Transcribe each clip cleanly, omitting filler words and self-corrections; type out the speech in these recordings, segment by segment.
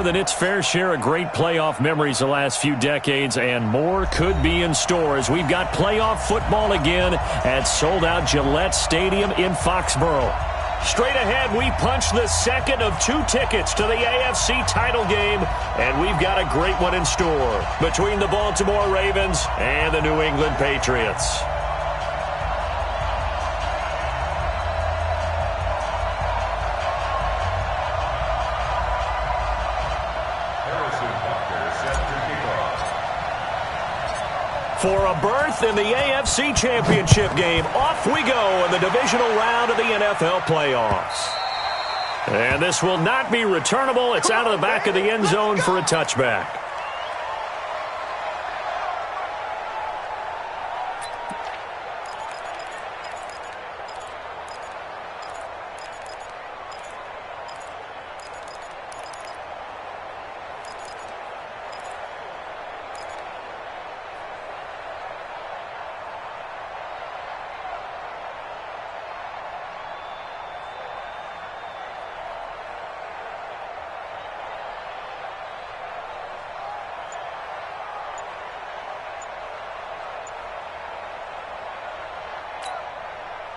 than its fair share of great playoff memories the last few decades, and more could be in store as we've got playoff football again at sold-out Gillette Stadium in Foxborough. Straight ahead, we punch the second of 2 tickets to the AFC title game, and we've got a great one in store between the Baltimore Ravens and the New England Patriots. For a berth in the AFC Championship game, off we go in the divisional round of the NFL playoffs. And this will not be returnable. It's out of the back of the end zone for a touchback.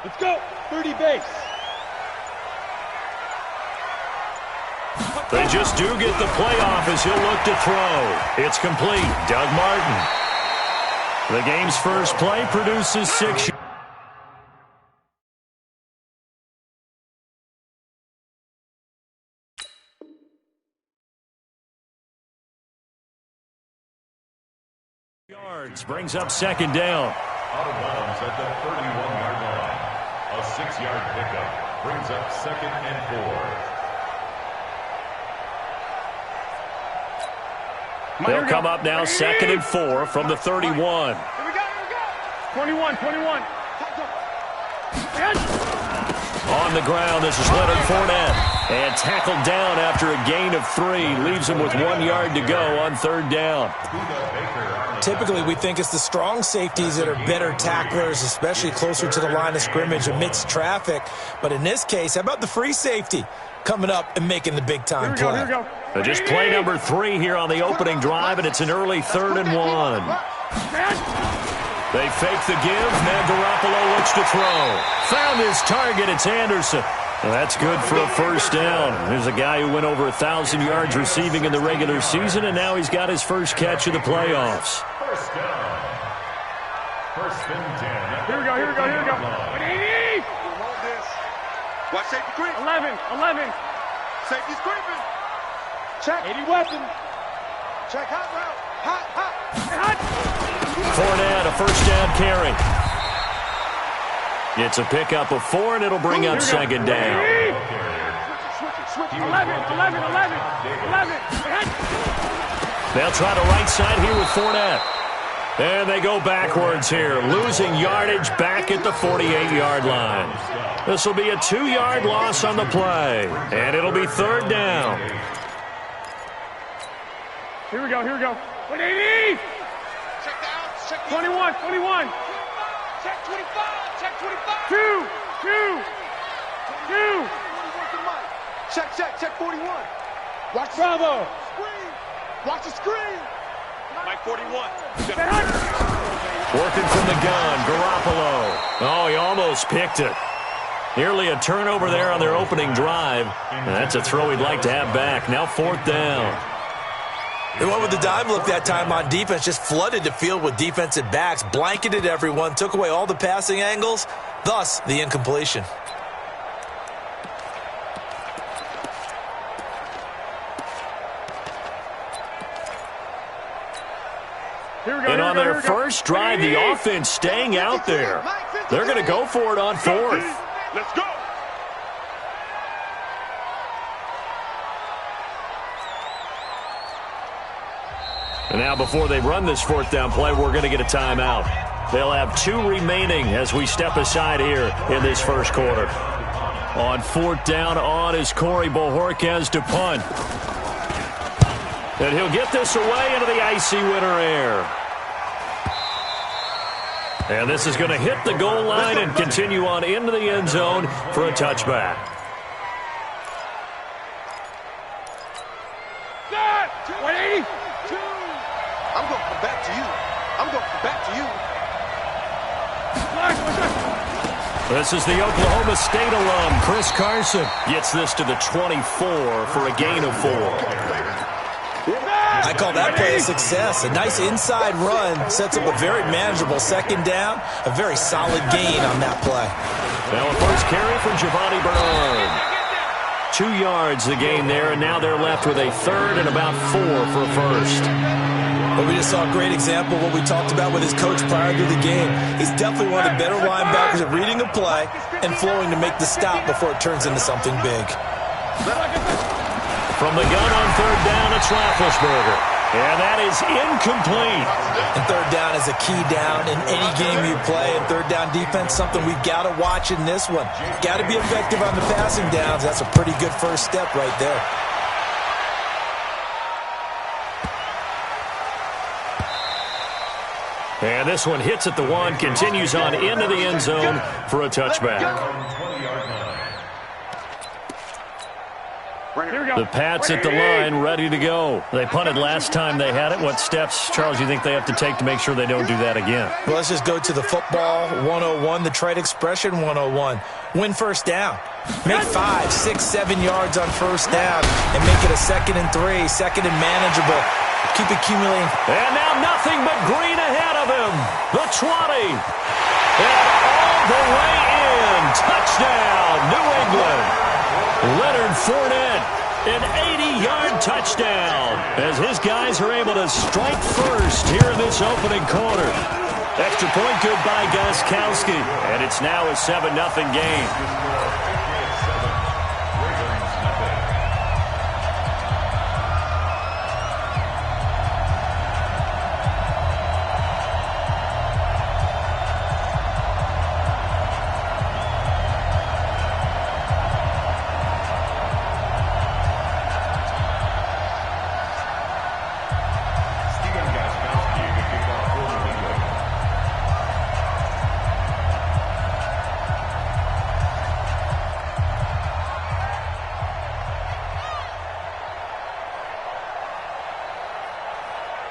Let's go. 30 base. They just do get the playoff as he'll look to throw. It's complete. Doug Martin. The game's first play produces 6. Yards brings up second down. Out of bounds at the 31-yard line. A 6-yard pickup brings up second and 4. They'll come up now second and 4 from the 31. Here we go. 21. On the ground, this is Leonard Fournette. And tackled down after a gain of 3. Leaves him with 1 yard to go on third down. Typically, we think it's the strong safeties that are better tacklers, especially closer to the line of scrimmage amidst traffic. But in this case, how about the free safety coming up and making the big-time play? Here we go. Just play number 3 here on the opening drive, and it's an early 3rd and 1. They fake the give. Now Garoppolo looks to throw. Found his target. It's Anderson. Well, that's good for a first down. There's a guy who went over 1,000 yards receiving in the regular season, and now he's got his first catch of the playoffs. First down. First and 10. Here we go. 180. Watch safety creep. 11. Safety's creeping. Check. 80 weapon. Check hot route. Hot. Fournette, a first down carry. It's a pickup of 4, and it'll bring up second down. 11. They'll try the right side here with Fournette. And they go backwards here, losing yardage back at the 48-yard line. This will be a 2-yard loss on the play, and it'll be third down. Here we go. 180. Check down. Check 21. Check 25. Check 25. 2. Check 41. Watch Bravo. Screen. Watch the screen. Mike 41. Working from the gun, Garoppolo. Oh, he almost picked it. Nearly a turnover there on their opening drive. And that's a throw he'd like to have back. Now fourth down. They went with the dime look that time on defense, just flooded the field with defensive backs, blanketed everyone, took away all the passing angles, thus the incompletion. And on their first drive, the offense staying out there. They're going to go for it on fourth. Let's go. And now before they run this fourth down play, we're going to get a timeout. They'll have 2 remaining as we step aside here in this first quarter. On fourth down, on is Corey Bojorquez to punt. And he'll get this away into the icy winter air. And this is going to hit the goal line and continue on into the end zone for a touchback. Set. 180. I'm going to come back to you. I'm going to come back to you. This is the Oklahoma State alum, Chris Carson. Gets this to the 24 for a gain of 4. I call that play a success. A nice inside run sets up a very manageable second down. A very solid gain on that play. Now a first carry for Giovanni Bernard. 2 yards the gain there, and now they're left with a third and about 4 for a first. But we just saw a great example of what we talked about with his coach prior to the game. He's definitely one of the better linebackers at reading a play and flowing to make the stop before it turns into something big. From the gun on third down, it's Roethlisberger. And that is incomplete. And third down is a key down in any game you play. And third down defense, something we've got to watch in this one. Got to be effective on the passing downs. That's a pretty good first step right there. And this one hits at the 1, continues on into the end zone for a touchback. The Pats at the line, ready to go. They punted last time they had it. What steps, Charles, you think they have to take to make sure they don't do that again? Well, let's just go to the football 101, the trade expression 101. Win first down. Make 5, 6, 7 yards on first down and make it a 2nd and 3, 2nd and manageable. Keep accumulating. And now nothing but green ahead of him. The 20. And all the way in. Touchdown, New England. Leonard Fournette, an 80-yard touchdown as his guys are able to strike first here in this opening quarter. Extra point good by Gostkowski, and it's now a 7-0 game.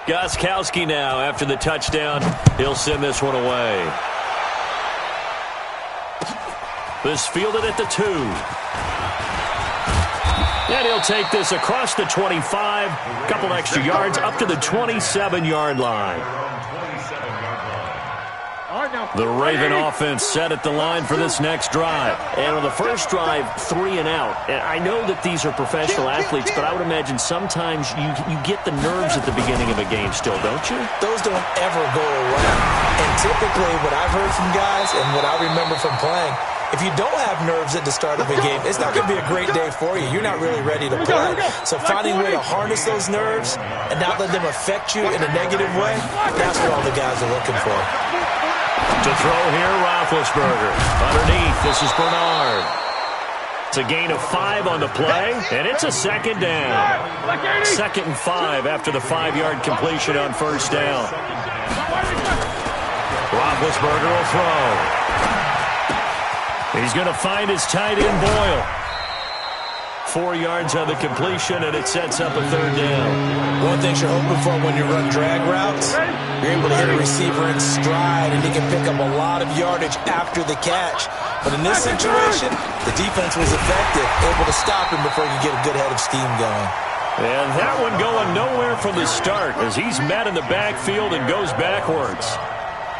Gostkowski now after the touchdown. He'll send this one away. This fielded at the 2. And he'll take this across the 25. Couple extra yards up to the 27-yard line. The Raven offense set at the line for this next drive. And on the first drive, 3 and out. And I know that these are professional athletes, but I would imagine sometimes you get the nerves at the beginning of a game still, don't you? Those don't ever go away. And typically what I've heard from guys and what I remember from playing, if you don't have nerves at the start of a game, it's not going to be a great day for you. You're not really ready to play. So finding a way to harness those nerves and not let them affect you in a negative way, that's what all the guys are looking for. To throw here, Roethlisberger. Underneath, this is Bernard. It's a gain of 5 on the play, and it's a second down. 2nd and 5 after the 5-yard completion on first down. Roethlisberger will throw. He's going to find his tight end, Boyle. 4 yards on the completion, and it sets up a third down. One thing you're hoping for when you run drag routes, you're able to hit a receiver in stride, and he can pick up a lot of yardage after the catch. But in this situation, the defense was effective, able to stop him before he could get a good head of steam going. And that one going nowhere from the start as he's met in the backfield and goes backwards.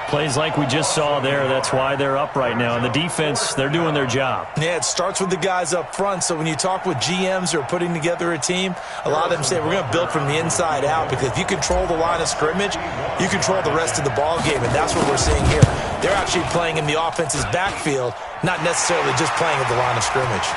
Plays like we just saw there, that's why they're up right now. And the defense, they're doing their job. Yeah, it starts with the guys up front. So when you talk with GMs who are putting together a team, a lot of them say we're going to build from the inside out, because if you control the line of scrimmage, you control the rest of the ball game, and that's what we're seeing here. They're actually playing in the offense's backfield, not necessarily just playing at the line of scrimmage.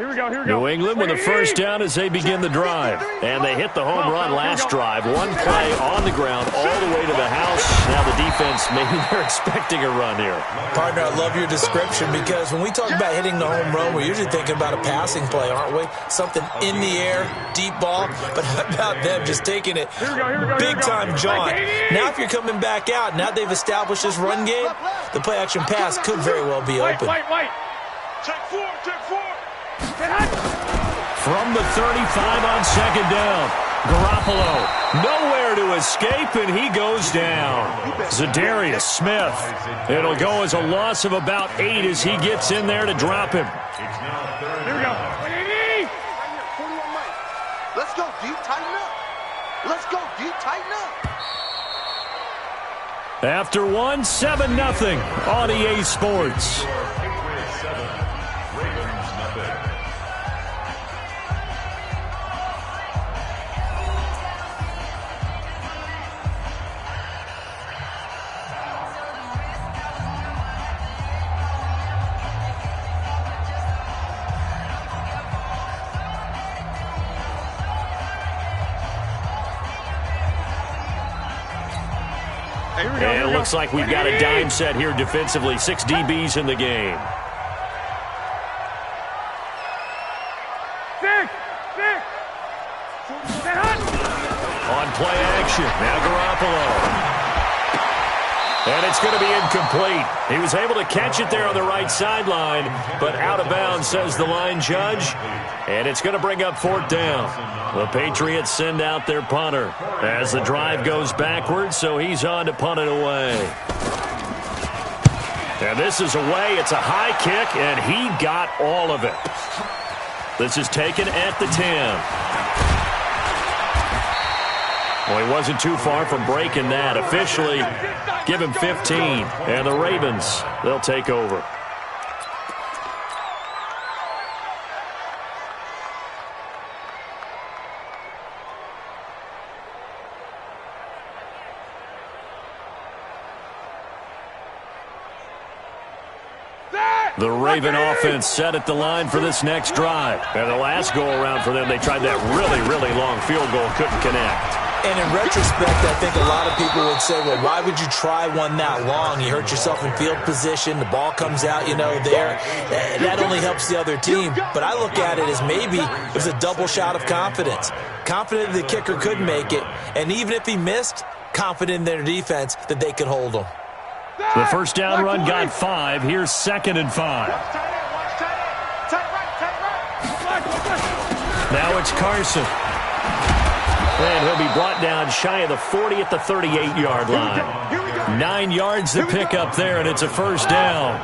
Here we go, here we go. New England with a first down as they begin the drive. And they hit the home run last drive. One play on the ground all the way to the house. Now the defense, maybe they're expecting a run here. Partner, I love your description because when we talk about hitting the home run, we're usually thinking about a passing play, aren't we? Something in the air, deep ball. But how about them just taking it big-time jaunt? Now if you're coming back out, now they've established this run game, the play-action pass could very well be open. Check four, check four. From the 35 on second down, Garoppolo nowhere to escape, and he goes down. Zadarius Smith. It'll go as a loss of about 8 as he gets in there to drop him. Here we go. 180. 41 Mike. Let's go deep, tighten up. Let's go deep, tighten up. After 7-0 on EA Sports. And it looks like we've got a dime set here defensively. 6 DBs in the game. 6. On play action, now Garoppolo. And it's going to be incomplete. He was able to catch it there on the right sideline, but out of bounds, says the line judge. And it's going to bring up 4th down. The Patriots send out their punter as the drive goes backwards, so he's on to punt it away. And this is away. It's a high kick, and he got all of it. This is taken at the 10. Well, he wasn't too far from breaking that. Officially, give him 15. And the Ravens, they'll take over. The Raven offense set at the line for this next drive. And the last go-around for them, they tried that really long field goal, couldn't connect. And in retrospect, I think a lot of people would say, well, why would you try one that long? You hurt yourself in field position. The ball comes out, there. That only helps the other team. But I look at it as maybe it was a double shot of confidence. Confident the kicker could make it. And even if he missed, confident in their defense that they could hold him. The first down run got 5. Here's 2nd and 5. Now it's Carson. And he'll be brought down shy of the 40 at the 38-yard line. 9 yards to pick up there, and it's a first down.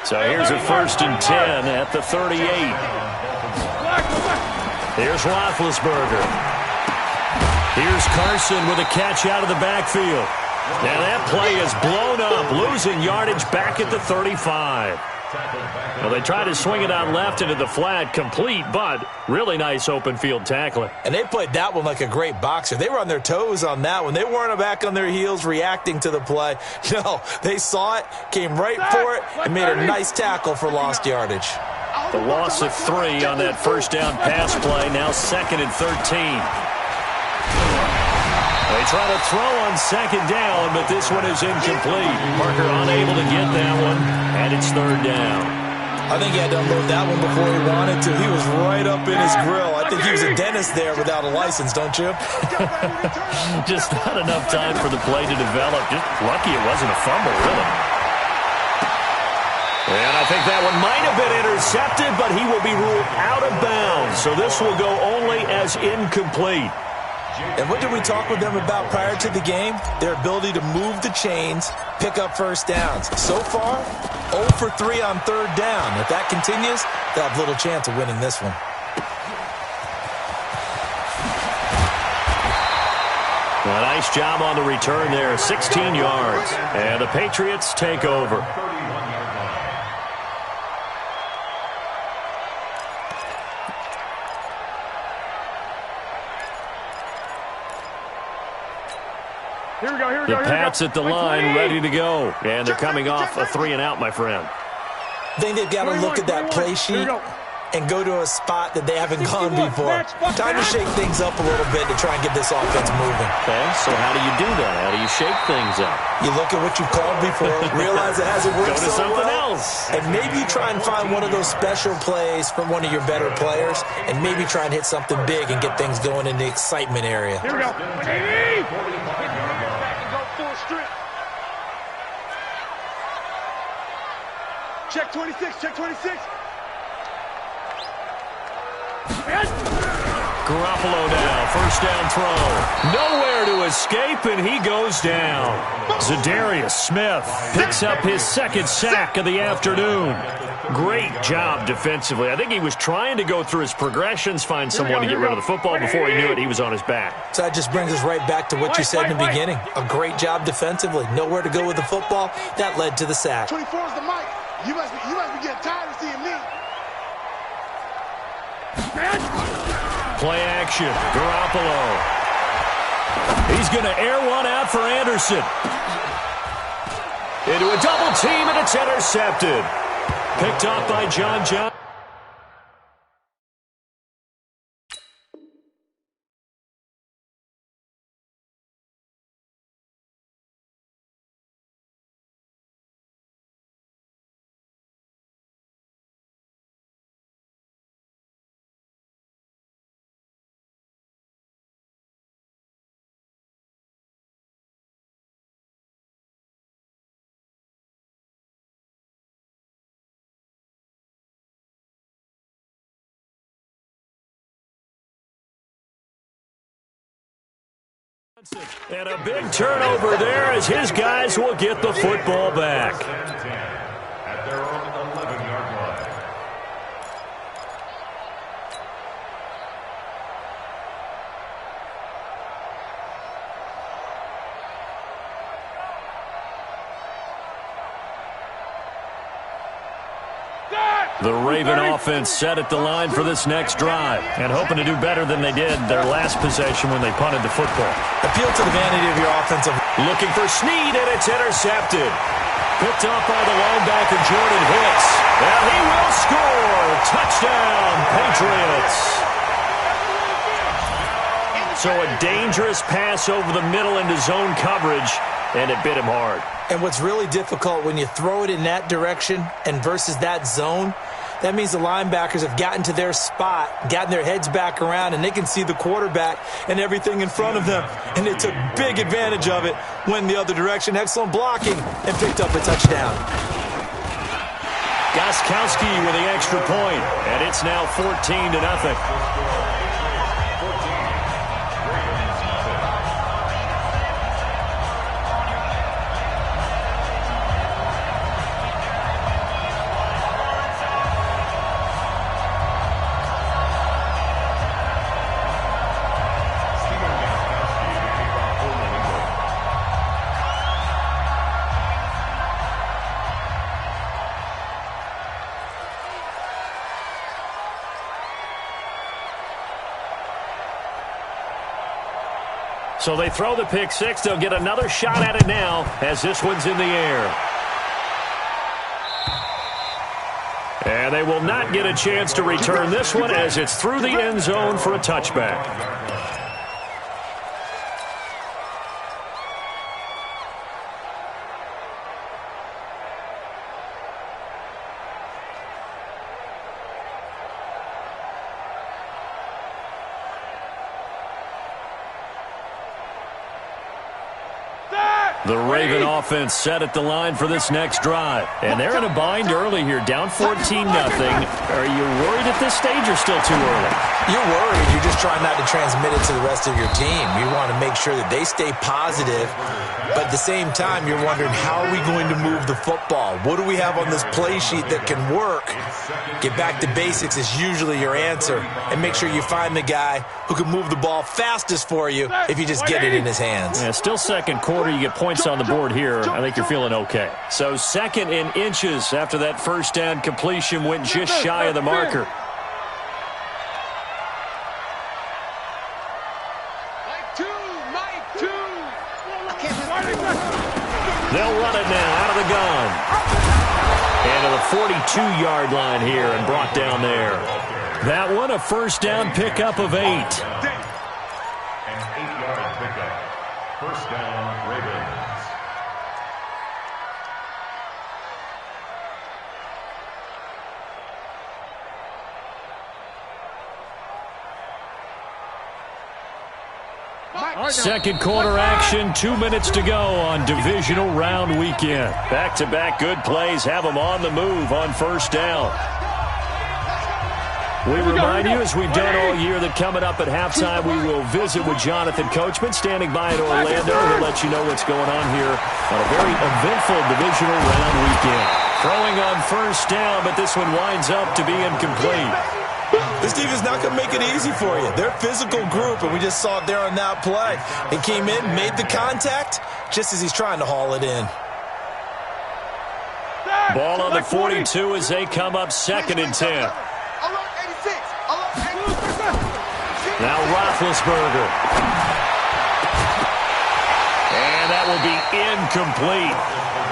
So here's a 1st and 10 at the 38. Here's Roethlisberger. Here's Carson with a catch out of the backfield. Now that play is blown up, losing yardage back at the 35. Well, they tried to swing it out left into the flat, complete, but really nice open field tackling. And they played that one like a great boxer. They were on their toes on that one. They weren't back on their heels reacting to the play. No, they saw it, came right for it, and made a nice tackle for lost yardage. The loss of 3 on that first down pass play, now 2nd and 13. They try to throw on 2nd down, but this one is incomplete. Parker unable to get that one, and it's 3rd down. I think he had to unload that one before he wanted to. He was right up in his grill. I think he was a dentist there without a license, don't you? Just not enough time for the play to develop. Just lucky it wasn't a fumble, really. And I think that one might have been intercepted, but he will be ruled out of bounds. So this will go only as incomplete. And what did we talk with them about prior to the game? Their ability to move the chains, pick up first downs. So far, 0 for 3 on 3rd down. If that continues, they'll have little chance of winning this one. A nice job on the return there, 16 yards. And the Patriots take over. The Pats at the line, ready to go. And they're coming off a 3-and-out, my friend. I think they've got to look at that play sheet and go to a spot that they haven't gone before. Time to shake things up a little bit to try and get this offense moving. Okay, so how do you do that? How do you shake things up? You look at what you've called before, realize it hasn't worked Go to so something well, else. and maybe you try and find one of those special plays from one of your better players, and maybe try and hit something big and get things going in the excitement area. Here we go. Check 26, check 26. Garoppolo now, first down throw. Nowhere to escape, and he goes down. Zadarius Smith picks up his second sack of the afternoon. Great job defensively. I think he was trying to go through his progressions, find someone to get rid of the football. Before he knew it, he was on his back. So that just brings us right back to what you said in the beginning. A great job defensively. Nowhere to go with the football. That led to the sack. 24 is the mic. You must be getting tired of seeing me. Play action. Garoppolo. He's going to air one out for Anderson. Into a double team, and it's intercepted. Picked off by John Johnson. And a big turnover there as his guys will get the football back. At their own 11-yard line. The Raven offense set at the line for this next drive and hoping to do better than they did their last possession when they punted the football. Appeal to the vanity of your offensive. Looking for Snead, and it's intercepted. Picked up by the linebacker, Jordan Hicks. And he will score. Touchdown, Patriots. So a dangerous pass over the middle into zone coverage, and it bit him hard. And what's really difficult when you throw it in that direction and versus that zone, that means the linebackers have gotten to their spot, gotten their heads back around, and they can see the quarterback and everything in front of them. And they took big advantage of it, went the other direction. Excellent blocking, and picked up a touchdown. Gostkowski with the extra point, and it's now 14-0. So they throw the pick six. They'll get another shot at it now as this one's in the air. And they will not get a chance to return this one as it's through the end zone for a touchback. The Raven offense set at the line for this next drive. And they're in a bind early here, down 14-0. Are you worried at this stage or still too early? You're worried. You're just trying not to transmit it to the rest of your team. You want to make sure that they stay positive. But at the same time, you're wondering, how are we going to move the football? What do we have on this play sheet that can work? Get back to basics is usually your answer. And make sure you find the guy who can move the ball fastest for you if you just get it in his hands. Yeah, still second quarter. You get points on the board here. I think you're feeling okay. So second in inches after that first down completion went just shy of the marker. They'll run it now out of the gun. Into the 42-yard line here and brought down there. That one a first down pickup of 8. An 8-yard pickup. First down, Ravens. Second quarter action, 2 minutes to go on divisional round weekend. Back-to-back good plays have them on the move on first down. We remind you, as we've done all year, that coming up at halftime, we will visit with Jonathan Coachman, standing by in Orlando. He'll let you know what's going on here on a very eventful divisional round weekend. Throwing on first down, but this one winds up to be incomplete. This defense is not going to make it easy for you. They're a physical group, and we just saw it there on that play. He came in, made the contact, just as he's trying to haul it in. Ball on the 42 as they come up 2nd and 10. Now Roethlisberger. And that will be incomplete.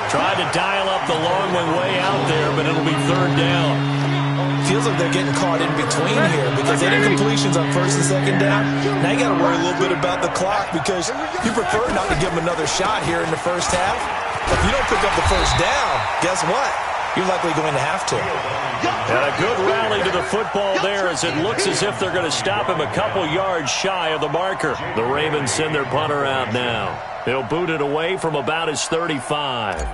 Tried to dial up the long one way out there, but it'll be 3rd down. Feels like they're getting caught in between here because they had incompletions on 1st and 2nd down. Now you got to worry a little bit about the clock because you prefer not to give them another shot here in the first half. If you don't pick up the first down, guess what? You're likely going to have to. And a good rally to the football there as it looks as if they're going to stop him a couple yards shy of the marker. The Ravens send their punter out now. They'll boot it away from about his 35.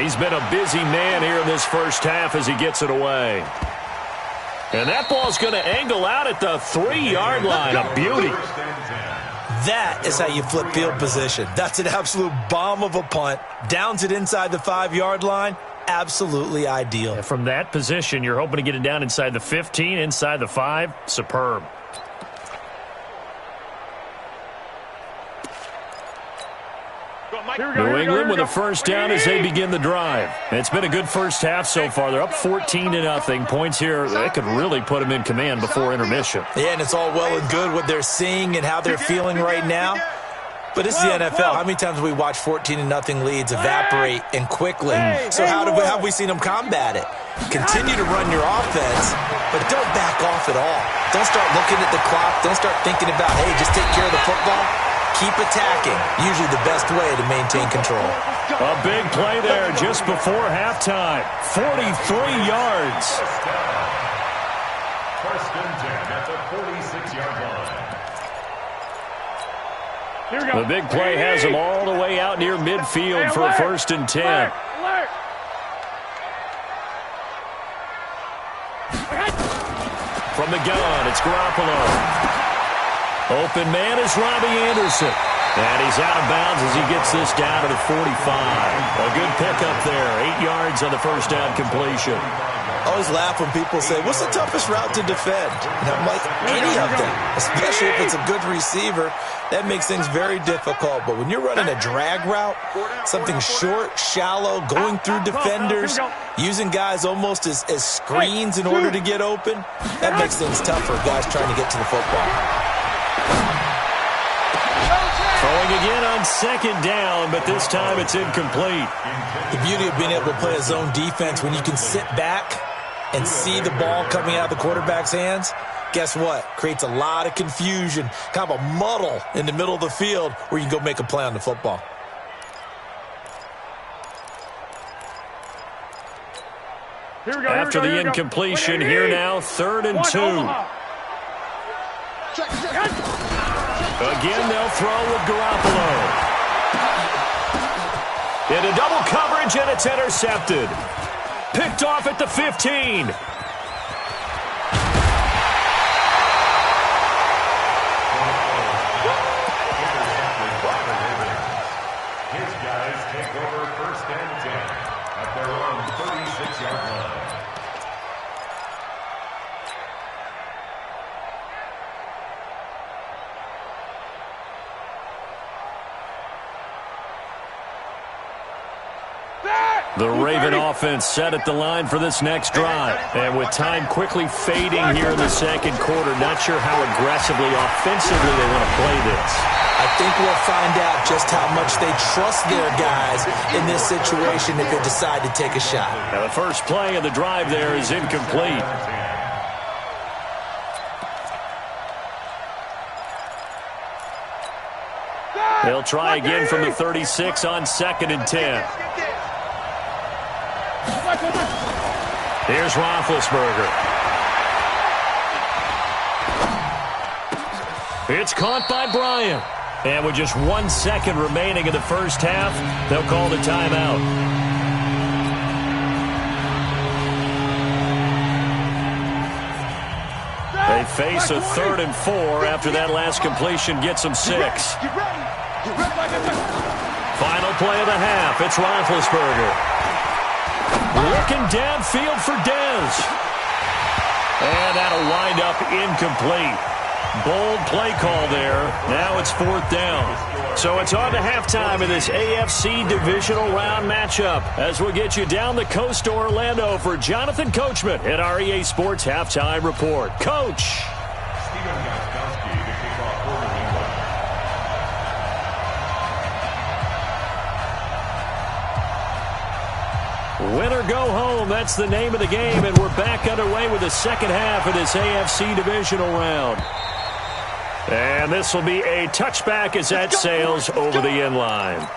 He's been a busy man here in this first half as he gets it away. And that ball's going to angle out at the 3-yard line. A beauty. That is how you flip field position. That's an absolute bomb of a punt. Downs it inside the 5-yard line. Absolutely ideal. And from that position, you're hoping to get it down inside the 15, inside the 5. Superb. New England with a first down as they begin the drive. It's been a good first half so far. They're up 14-0. Points here, they could really put them in command before intermission. Yeah, and it's all well and good what they're seeing and how they're feeling right now. But this is the NFL. How many times have we watched 14-0 leads evaporate and quickly? So how have we seen them combat it? Continue to run your offense, but don't back off at all. Don't start looking at the clock. Don't start thinking about, hey, just take care of the football. Keep attacking. Usually the best way to maintain control. A big play there just before halftime. 43 yards. First and 10 at the 46-yard line. The big play has them all the way out near midfield for a 1st and 10. From the gun, it's Garoppolo. Open man is Robbie Anderson. And he's out of bounds as he gets this down to the 45. A good pickup there. 8 yards on the first down completion. I always laugh when people say, what's the toughest route to defend? And I'm like, any of them, especially if it's a good receiver. That makes things very difficult. But when you're running a drag route, something short, shallow, going through defenders, using guys almost as screens in order to get open, that makes things tough for guys trying to get to the football. Throwing again on 2nd down, but this time it's incomplete. The beauty of being able to play a zone defense when you can sit back and see the ball coming out of the quarterback's hands, guess what? Creates a lot of confusion, kind of a muddle in the middle of the field where you can go make a play on the football. After the incompletion, here now, 3rd and 2. Again, they'll throw with Garoppolo. Into double coverage, and it's intercepted. Picked off at the 15. His guys take over 1st and 10 at their own 36-yard line. The Raven offense set at the line for this next drive. And with time quickly fading here in the second quarter, not sure how aggressively, offensively they want to play this. I think we'll find out just how much they trust their guys in this situation if they decide to take a shot. Now the first play of the drive there is incomplete. They'll try again from the 36 on 2nd and 10. Here's Roethlisberger. It's caught by Bryant. And with just 1 second remaining in the first half, they'll call the timeout. They face a 3rd and 4 after that last completion gets them 6. Final play of the half. It's Roethlisberger. Looking downfield for Dez. And that'll wind up incomplete. Bold play call there. Now it's 4th down. So it's on to halftime of this AFC divisional round matchup as we'll get you down the coast to Orlando for Jonathan Coachman at our EA Sports Halftime Report. Coach. Win or go home, that's the name of the game, and we're back underway with the second half of this AFC divisional round. And this will be a touchback as that sails over the end line.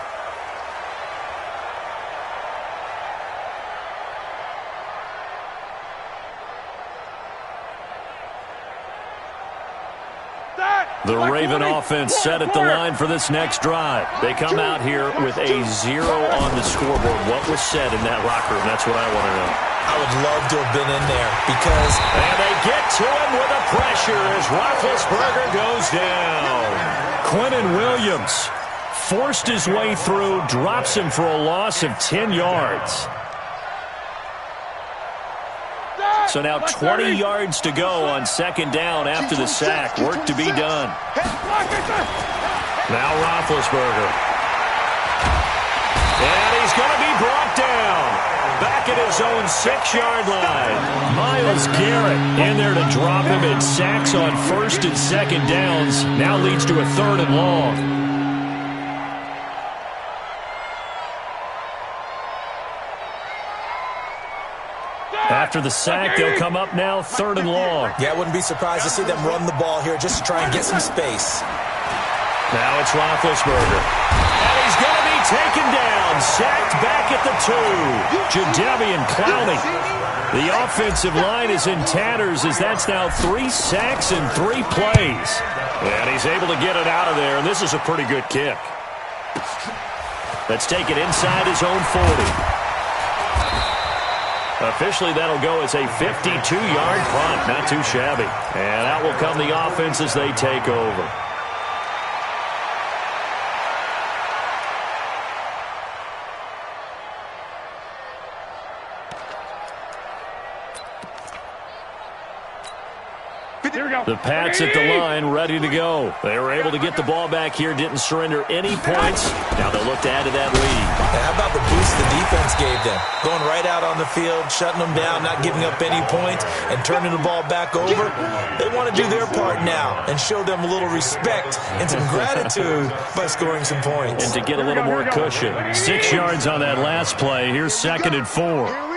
The Raven offense set at the line for this next drive. They come out here with a 0 on the scoreboard. What was said in that locker room? That's what I want to know. I would love to have been in there because... And they get to him with a pressure as Roethlisberger goes down. Quentin Williams forced his way through, drops him for a loss of 10 yards. So now 20 yards to go on 2nd down after the sack. Work to be done. Now Roethlisberger. And he's going to be brought down. Back at his own 6-yard line. Myles Garrett in there to drop him, and sacks on 1st and 2nd downs. Now leads to a 3rd and long. After the sack, they'll come up now 3rd and long. Yeah, I wouldn't be surprised to see them run the ball here just to try and get some space. Now it's Roethlisberger. And he's going to be taken down. Sacked back at the 2. Jadeveon Clowney. The offensive line is in tatters as that's now 3 sacks in 3 plays. And he's able to get it out of there, and this is a pretty good kick. Let's take it inside his own 40. Officially, that'll go as a 52-yard punt. Not too shabby. And out will come the offense as they take over. The Pats at the line, ready to go. They were able to get the ball back here, didn't surrender any points. Now they'll look to add to that lead. How about the boost the defense gave them? Going right out on the field, shutting them down, not giving up any points, and turning the ball back over. They want to do their part now and show them a little respect and some gratitude by scoring some points. And to get a little more cushion. 6 yards on that last play. Here's 2nd and 4.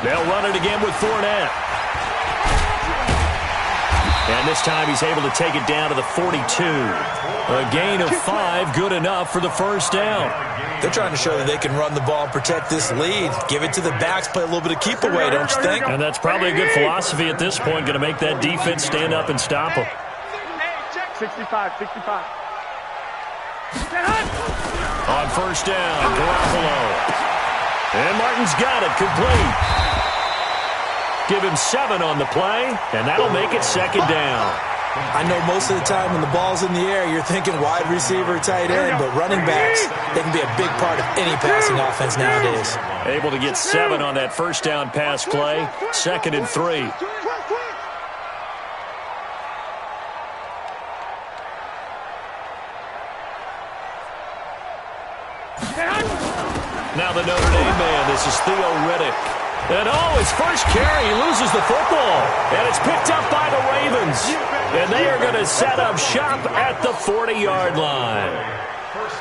They'll run it again with Fournette. And this time he's able to take it down to the 42. A gain of 5, good enough for the 1st down. They're trying to show that they can run the ball and protect this lead. Give it to the backs, play a little bit of keep away, don't you think? And that's probably a good philosophy at this point, going to make that defense stand up and stop them. 65. On 1st down, Garoppolo. And Martin's got it, complete. Give him 7 on the play, and that'll make it 2nd down. I know most of the time when the ball's in the air, you're thinking wide receiver, tight end, but running backs, they can be a big part of any passing offense nowadays. Able to get 7 on that 1st down pass play, 2nd and 3. Now the Notre Dame man, this is Theo Riddick. And his first carry, he loses the football. And it's picked up by the Ravens. And they are going to set up shop at the 40-yard line.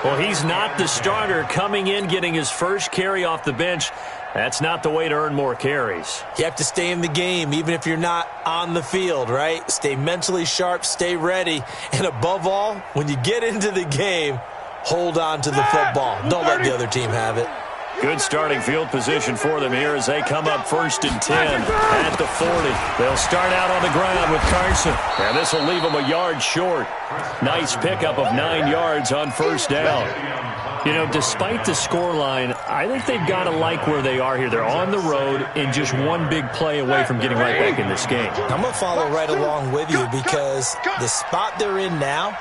Well, he's not the starter coming in, getting his first carry off the bench. That's not the way to earn more carries. You have to stay in the game, even if you're not on the field, right? Stay mentally sharp, stay ready. And above all, when you get into the game, hold on to the football. Don't let the other team have it. Good starting field position for them here as they come up 1st and 10 at the 40. They'll start out on the ground with Carson. And this will leave them a yard short. Nice pickup of 9 yards on 1st down. You know, despite the scoreline, I think they've got to like where they are here. They're on the road and just one big play away from getting right back in this game. I'm going to follow right along with you because the spot they're in now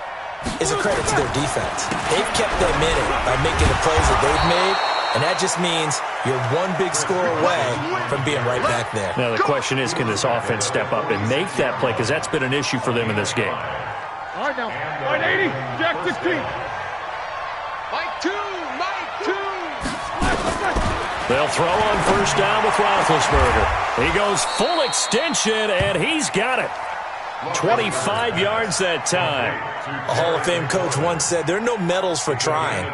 is a credit to their defense. They've kept them in it by making the plays that they've made. And that just means you're one big score away from being right back there. Now, the question is, can this offense step up and make that play? Because that's been an issue for them in this game. All right, now. Line 80, Jack 16. Mike 2, Mike 2. They'll throw on 1st down with Roethlisberger. He goes full extension, and he's got it. 25 yards that time. A Hall of Fame coach once said, there are no medals for trying.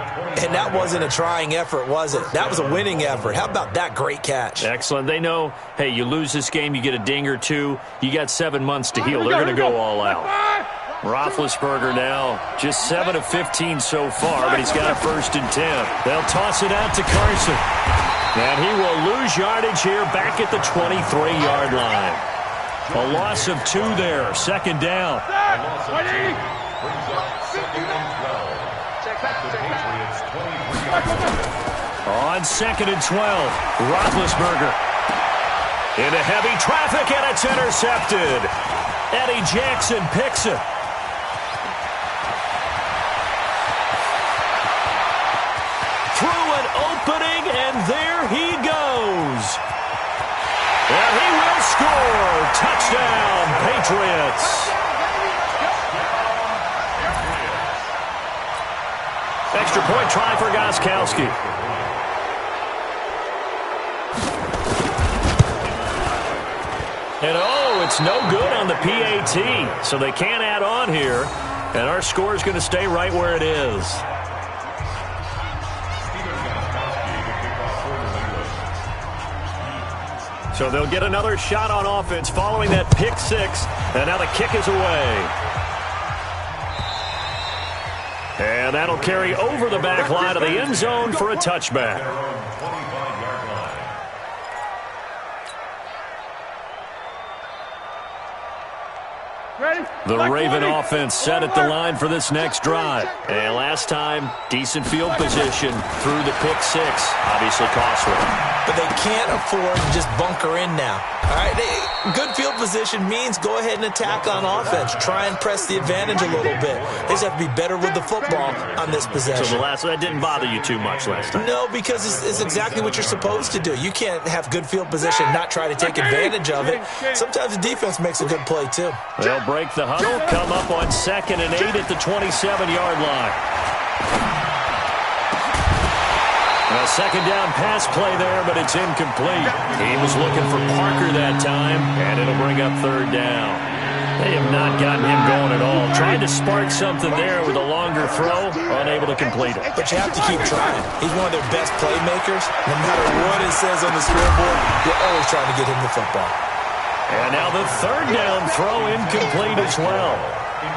And that wasn't a trying effort, was it? That was a winning effort. How about that great catch? Excellent. They know, hey, you lose this game, you get a ding or two, you got 7 months to heal. They're going to go all out. Roethlisberger now just 7 of 15 so far, but he's got a 1st and 10. They'll toss it out to Carson. And he will lose yardage here back at the 23-yard line. A loss of 2 there. 2nd down. On 2nd and 12, Roethlisberger into heavy traffic, and it's intercepted. Eddie Jackson picks it. Through an opening, and there he goes. And he will score. Touchdown, Patriots. Extra point try for Gostkowski. And it's no good on the PAT. So they can't add on here. And our score is going to stay right where it is. So they'll get another shot on offense following that pick 6. And now the kick is away. And that'll carry over the back line of the end zone for a touchback. The Raven offense set at the line for this next drive. And last time, decent field position through the pick 6. Obviously costly. But they can't afford to just bunker in now. All right, good field position means go ahead and attack on offense. Try and press the advantage a little bit. They just have to be better with the football on this possession. So that didn't bother you too much last time? No, because it's exactly what you're supposed to do. You can't have good field position and not try to take advantage of it. Sometimes the defense makes a good play, too. They'll break the huddle, come up on 2nd and 8 at the 27-yard line. A 2nd down pass play there, but it's incomplete. He was looking for Parker that time, and it'll bring up 3rd down. They have not gotten him going at all. Trying to spark something there with a longer throw, unable to complete it. But you have to keep trying. He's one of their best playmakers. No matter what it says on the scoreboard, you're always trying to get him the football. And now the 3rd down throw incomplete as well.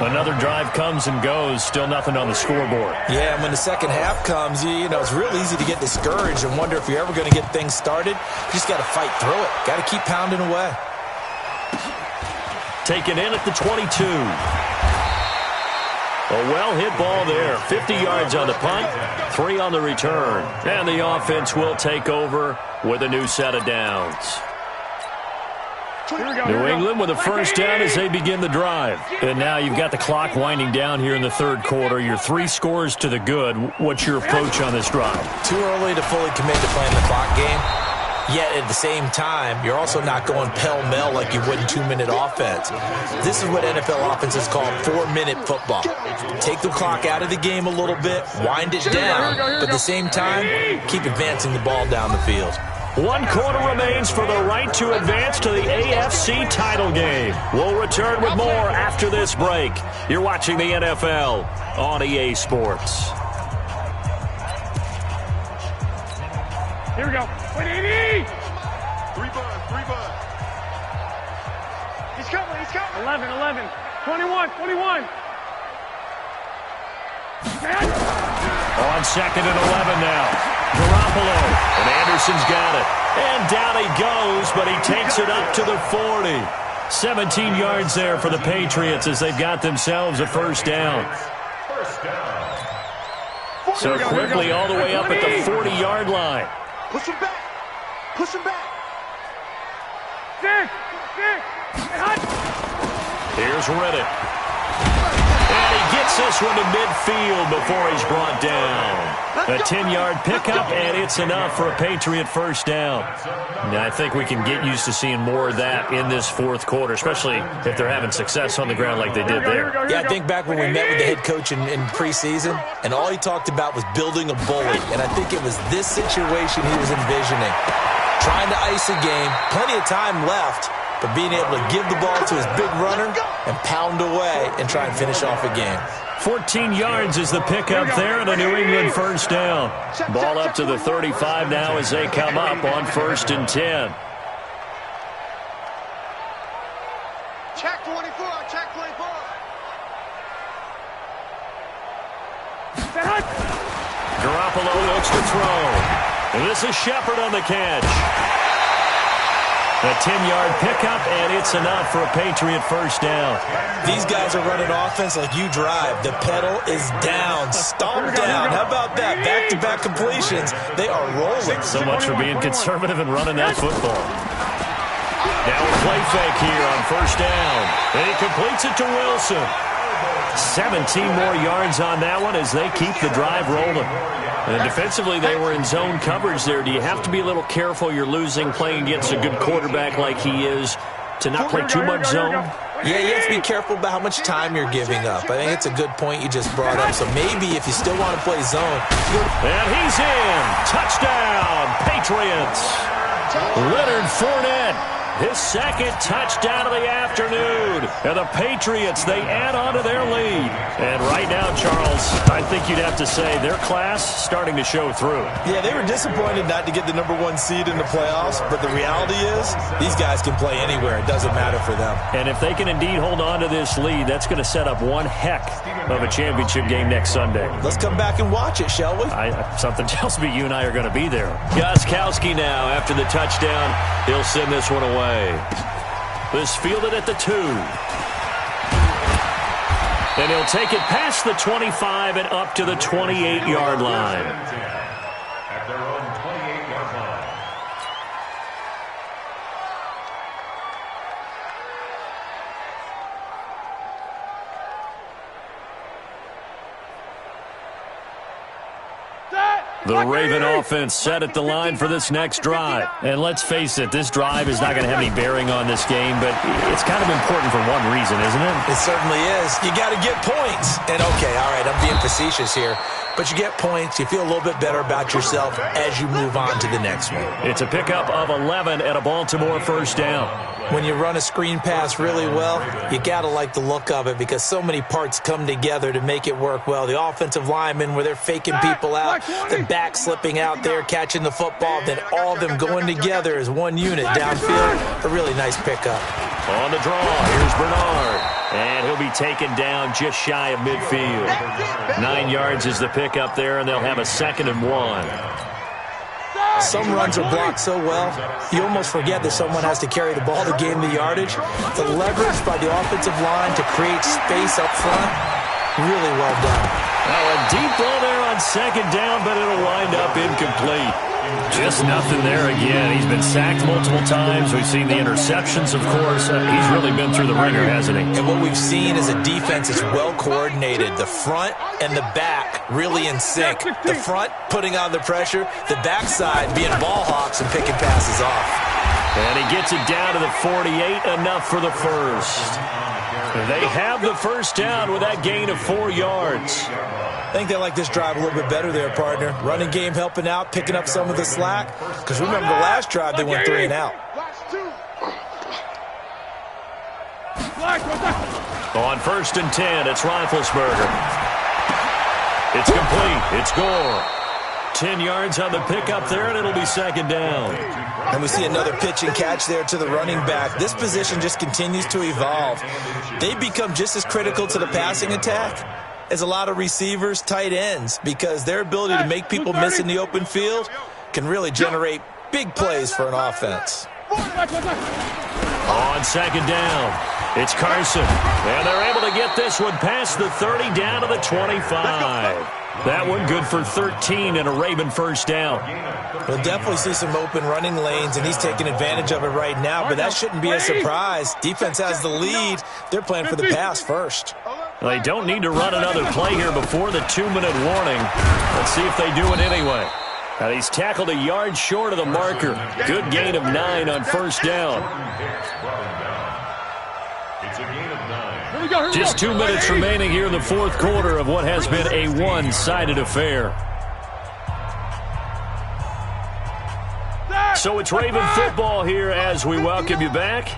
Another drive comes and goes, still nothing on the scoreboard. Yeah, and when the second half comes, you know, it's real easy to get discouraged and wonder if you're ever going to get things started. You just got to fight through it. Got to keep pounding away. Taken in at the 22. A well-hit ball there. 50 yards on the punt, 3 on the return. And the offense will take over with a new set of downs. New England with a 1st down as they begin the drive. And now you've got the clock winding down here in the 3rd quarter. You're 3 scores to the good. What's your approach on this drive? Too early to fully commit to playing the clock game. Yet at the same time, you're also not going pell-mell like you would in 2-minute offense. This is what NFL offenses call 4-minute football. Take the clock out of the game a little bit, wind it down, but at the same time, keep advancing the ball down the field. 1 quarter remains for the right to advance to the AFC title game. We'll return with more after this break. You're watching the NFL on EA Sports. Here we go. 180! 3 buds. He's coming. 11. 21. On 2nd and 11 now. Garoppolo, and Anderson's got it. And down he goes, but he takes it up to the 40. 17 yards there for the Patriots as they've got themselves a first down. So quickly all the way up at the 40-yard line. Push him back. Six. Here's Riddick. And he gets this one to midfield before he's brought down. A 10-yard pickup, and it's enough for a Patriot first down. Now, I think we can get used to seeing more of that in this fourth quarter, especially if they're having success on the ground like they did there. Yeah, I think back when we met with the head coach in preseason, and all he talked about was building a bully. And I think it was this situation he was envisioning. Trying to ice a game, plenty of time left, but being able to give the ball to his big runner and pound away and try and finish off a game. 14 yards is the pickup there, and a New England first down. Ball up to the 35 now as they come up on 1st and 10. Check 24. Garoppolo looks to throw. And this is Shepard on the catch. A 10-yard pickup, and it's enough for a Patriot first down. These guys are running offense like you drive. The pedal is down, stomped down. How about that? Back-to-back completions. They are rolling. So much for being conservative and running that football. Now a play fake here on first down. And he completes it to Wilson. 17 more yards on that one as they keep the drive rolling. And defensively, they were in zone coverage there. Do you have to be a little careful? You're losing playing against a good quarterback like he is to not play too much zone? Yeah, you have to be careful about how much time you're giving up. I think it's a good point you just brought up. So maybe if you still want to play zone. And he's in. Touchdown, Patriots. Leonard Fournette. His second touchdown of the afternoon. And the Patriots, they add on to their lead. And right now, Charles, I think you'd have to say their class starting to show through. Yeah, they were disappointed not to get the #1 seed in the playoffs. But the reality is these guys can play anywhere. It doesn't matter for them. And if they can indeed hold on to this lead, that's going to set up one heck of a championship game next Sunday. Let's come back and watch it, shall we? Something tells me you and I are going to be there. Gostkowski now after the touchdown. He'll send this one away. This fielded at the 2. And he'll take it past the 25 and up to the 28-yard line. At their own 28-yard line. The Raven offense set at the line for this next drive. And let's face it, this drive is not going to have any bearing on this game, but it's kind of important for one reason, isn't it? It certainly is. You got to get points. And okay, all right, I'm being facetious here. But you get points, you feel a little bit better about yourself as you move on to the next one. It's a pickup of 11 at a Baltimore first down. When you run a screen pass really well, you got to like the look of it because so many parts come together to make it work well. The offensive linemen, where they're faking people out, the back slipping out there, catching the football, then all of them going together as one unit downfield. A really nice pickup. On the draw, here's Bernard. And he'll be taken down just shy of midfield. 9 yards is the pickup there, and they'll have a 2nd and 1. Some runs are blocked so well, you almost forget that someone has to carry the ball to gain the yardage. The leverage by the offensive line to create space up front, Really well done. Oh, a deep ball there on second down, but it'll wind up incomplete. Just nothing there again. He's been sacked multiple times. We've seen the interceptions, of course. He's really been through the ringer, hasn't he? And what we've seen is a defense that's well coordinated. The front and the back really in sync. The front putting on the pressure, the backside being ball hawks and picking passes off. And he gets it down to the 48, enough for the first. They have the first down with that gain of 4 yards. I think they like this drive a little bit better there, partner. Running game helping out, picking up some of the slack. Because remember, the last drive, they went 3 and out. On 1st and 10, it's Roethlisberger. It's complete. It's Gore. 10 yards on the pickup there, and it'll be second down. And we see another pitch and catch there to the running back. This position just continues to evolve. They become just as critical to the passing attack as a lot of receivers, tight ends, because their ability to make people miss in the open field can really generate big plays for an offense. On second down, it's Carson. And they're able to get this one past the 30 down to the 25. That one good for 13 and a Raven first down. We'll definitely see some open running lanes, and he's taking advantage of it right now, but that shouldn't be a surprise. Defense has the lead. They're playing for the pass first. They don't need to run another play here before the 2-minute warning. Let's see if they do it anyway. Now he's tackled a yard short of the marker. Good gain of 9 on first down. It's a gain of 9. Just 2 minutes remaining here in the fourth quarter of what has been a one-sided affair. So it's Raven football here as we welcome you back.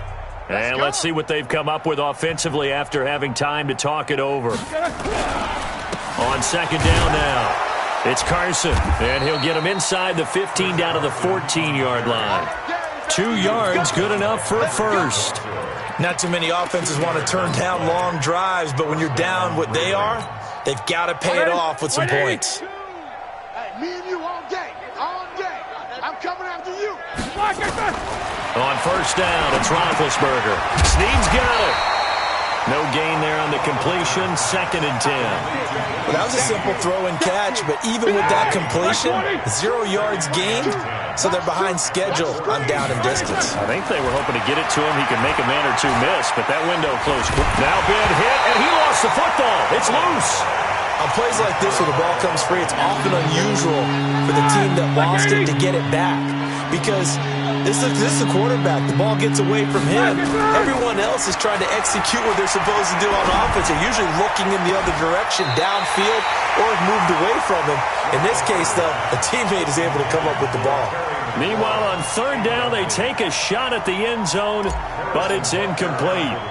And let's see what they've come up with offensively after having time to talk it over. On second down now, it's Carson. And he'll get him inside the 15 down to the 14-yard line. 2 yards, good enough for a first. Not too many offenses want to turn down long drives, but when you're down what they are, they've got to pay it off with some points. Hey, me and you all day. All day. I'm coming after you. On first down, it's Roethlisberger. Snead's got it. No gain there on the completion, 2nd and 10. Well, that was a simple throw and catch, but even with that completion, 0 yards gained, so they're behind schedule on down and distance. I think they were hoping to get it to him. He could make a man or two miss, but that window closed quick. Now big hit, and he lost the football. It's loose. On plays like this where the ball comes free, it's often unusual for the team that lost it to get it back, because this is the quarterback. The ball gets away from him. Everyone else is trying to execute what they're supposed to do on offense. They're usually looking in the other direction, downfield, or have moved away from him. In this case, though, a teammate is able to come up with the ball. Meanwhile, on third down, they take a shot at the end zone, but it's incomplete.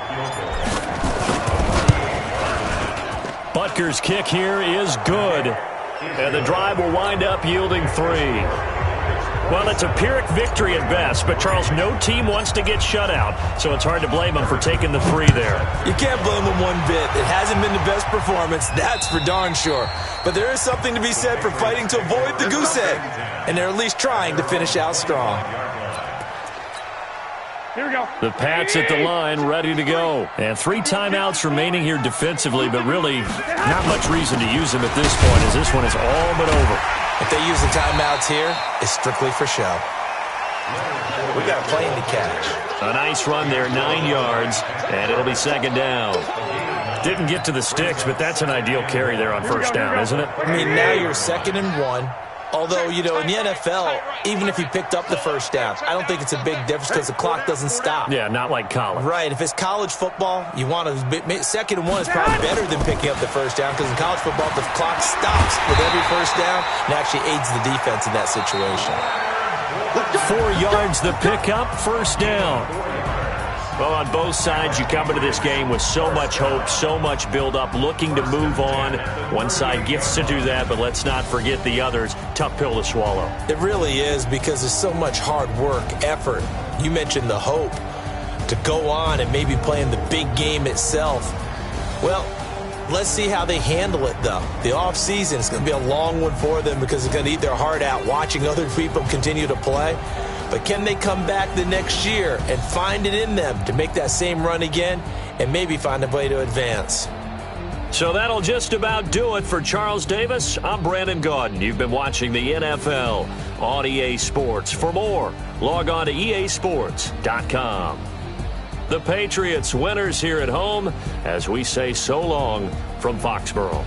Butker's kick here is good, and the drive will wind up yielding 3. Well, it's a Pyrrhic victory at best, but, Charles, no team wants to get shut out, so it's hard to blame them for taking the 3 there. You can't blame them one bit. It hasn't been the best performance, that's for darn sure. But there is something to be said for fighting to avoid the goose egg, and they're at least trying to finish out strong. Here we go. The Pats at the line, ready to go. And 3 timeouts remaining here defensively, but really not much reason to use them at this point, as this one is all but over. If they use the timeouts here, it's strictly for show. We got a plane to catch. A nice run there, 9 yards, and it'll be second down. Didn't get to the sticks, but that's an ideal carry there on first down, isn't it? I mean, now you're 2nd and 1. Although, you know, in the NFL, even if he picked up the first down, I don't think it's a big difference because the clock doesn't stop. Yeah, not like college. Right. If it's college football, you want to 2nd and 1 is probably better than picking up the first down because in college football, the clock stops with every first down and actually aids the defense in that situation. 4 yards the pickup, first down. Well, on both sides, you come into this game with so much hope, so much build-up, looking to move on. One side gets to do that, but let's not forget the others. Tough pill to swallow. It really is because there's so much hard work, effort. You mentioned the hope to go on and maybe play in the big game itself. Well, let's see how they handle it, though. The offseason is going to be a long one for them because it's going to eat their heart out watching other people continue to play. But can they come back the next year and find it in them to make that same run again and maybe find a way to advance? So that'll just about do it for Charles Davis. I'm Brandon Gaudin. You've been watching the NFL on EA Sports. For more, log on to easports.com. The Patriots winners here at home as we say so long from Foxborough.